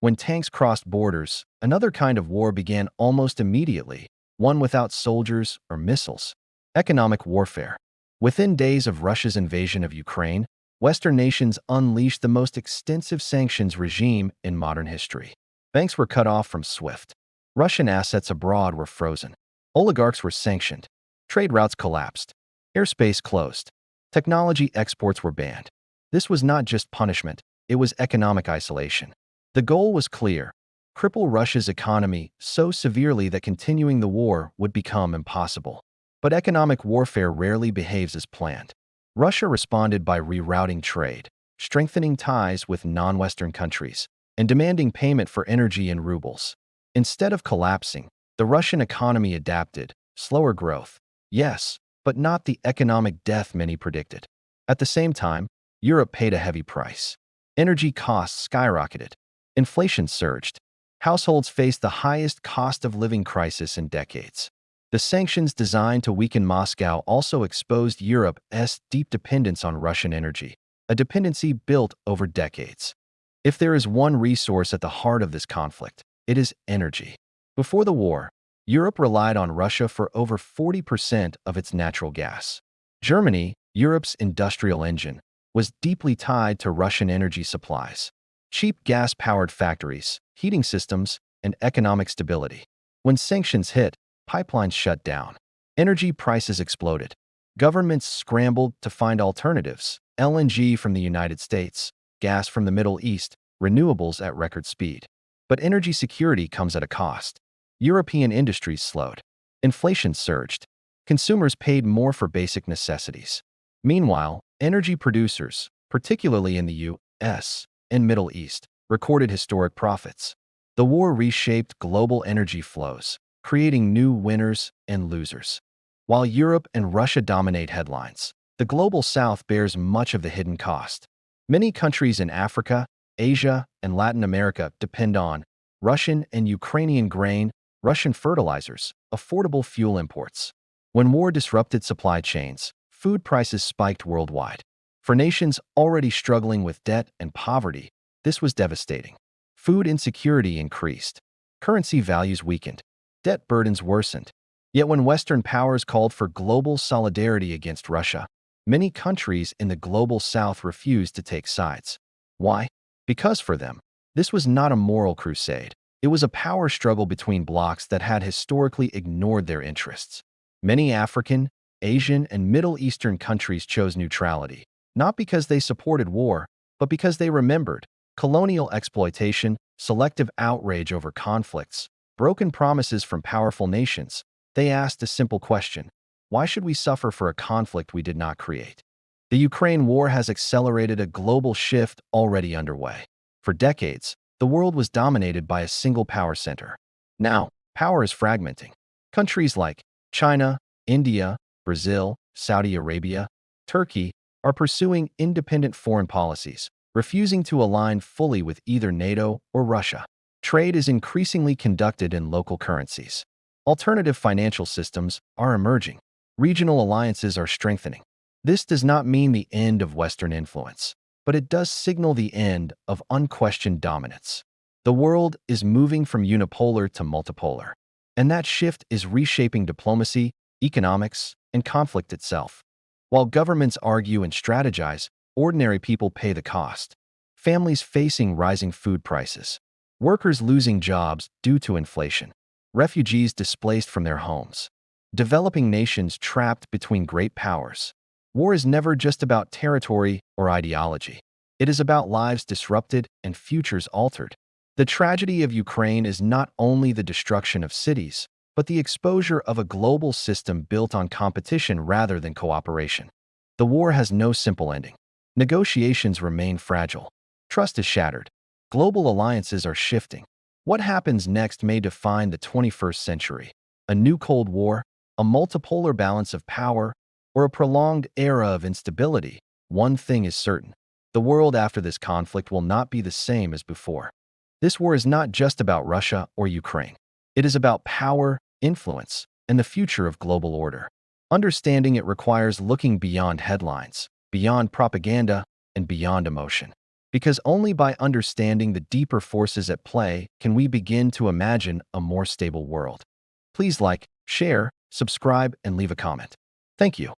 When tanks crossed borders, another kind of war began almost immediately, one without soldiers or missiles. Economic warfare. Within days of Russia's invasion of Ukraine, Western nations unleashed the most extensive sanctions regime in modern history. Banks were cut off from SWIFT. Russian assets abroad were frozen. Oligarchs were sanctioned. Trade routes collapsed. Airspace closed. Technology exports were banned. This was not just punishment, it was economic isolation. The goal was clear: cripple Russia's economy so severely that continuing the war would become impossible. But economic warfare rarely behaves as planned. Russia responded by rerouting trade, strengthening ties with non-Western countries, and demanding payment for energy in rubles. Instead of collapsing, the Russian economy adapted. Slower growth, yes, but not the economic death many predicted. At the same time, Europe paid a heavy price. Energy costs skyrocketed. Inflation surged. Households faced the highest cost of living crisis in decades. The sanctions designed to weaken Moscow also exposed Europe's deep dependence on Russian energy, a dependency built over decades. If there is one resource at the heart of this conflict, it is energy. Before the war, Europe relied on Russia for over 40% of its natural gas. Germany, Europe's industrial engine, was deeply tied to Russian energy supplies. Cheap gas-powered factories, heating systems, and economic stability. When sanctions hit, pipelines shut down. Energy prices exploded. Governments scrambled to find alternatives: LNG from the United States, gas from the Middle East, renewables at record speed. But energy security comes at a cost. European industries slowed. Inflation surged. Consumers paid more for basic necessities. Meanwhile, energy producers, particularly in the U.S. and Middle East, recorded historic profits. The war reshaped global energy flows, creating new winners and losers. While Europe and Russia dominate headlines, the global South bears much of the hidden cost. Many countries in Africa, Asia, and Latin America depend on Russian and Ukrainian grain, Russian fertilizers, affordable fuel imports. When war disrupted supply chains, food prices spiked worldwide. For nations already struggling with debt and poverty, this was devastating. Food insecurity increased. Currency values weakened. Debt burdens worsened. Yet when Western powers called for global solidarity against Russia, many countries in the global South refused to take sides. Why? Because for them, this was not a moral crusade. It was a power struggle between blocs that had historically ignored their interests. Many African, Asian, and Middle Eastern countries chose neutrality, not because they supported war, but because they remembered colonial exploitation, selective outrage over conflicts, broken promises from powerful nations. They asked a simple question: why should we suffer for a conflict we did not create? The Ukraine war has accelerated a global shift already underway. For decades, the world was dominated by a single power center. Now, power is fragmenting. Countries like China, India, Brazil, Saudi Arabia, Turkey are pursuing independent foreign policies, refusing to align fully with either NATO or Russia. Trade is increasingly conducted in local currencies. Alternative financial systems are emerging. Regional alliances are strengthening. This does not mean the end of Western influence, but it does signal the end of unquestioned dominance. The world is moving from unipolar to multipolar, and that shift is reshaping diplomacy, economics, and conflict itself. While governments argue and strategize, ordinary people pay the cost. Families facing rising food prices, workers losing jobs due to inflation, refugees displaced from their homes, developing nations trapped between great powers. War is never just about territory or ideology. It is about lives disrupted and futures altered. The tragedy of Ukraine is not only the destruction of cities, but the exposure of a global system built on competition rather than cooperation. The war has no simple ending. Negotiations remain fragile. Trust is shattered. Global alliances are shifting. What happens next may define the 21st century: a new Cold War, a multipolar balance of power, or a prolonged era of instability. One thing is certain: the world after this conflict will not be the same as before. This war is not just about Russia or Ukraine. It is about power, influence, and the future of global order. Understanding it requires looking beyond headlines, beyond propaganda, and beyond emotion. because only by understanding the deeper forces at play can we begin to imagine a more stable world. Please like, share, subscribe, and leave a comment. Thank you.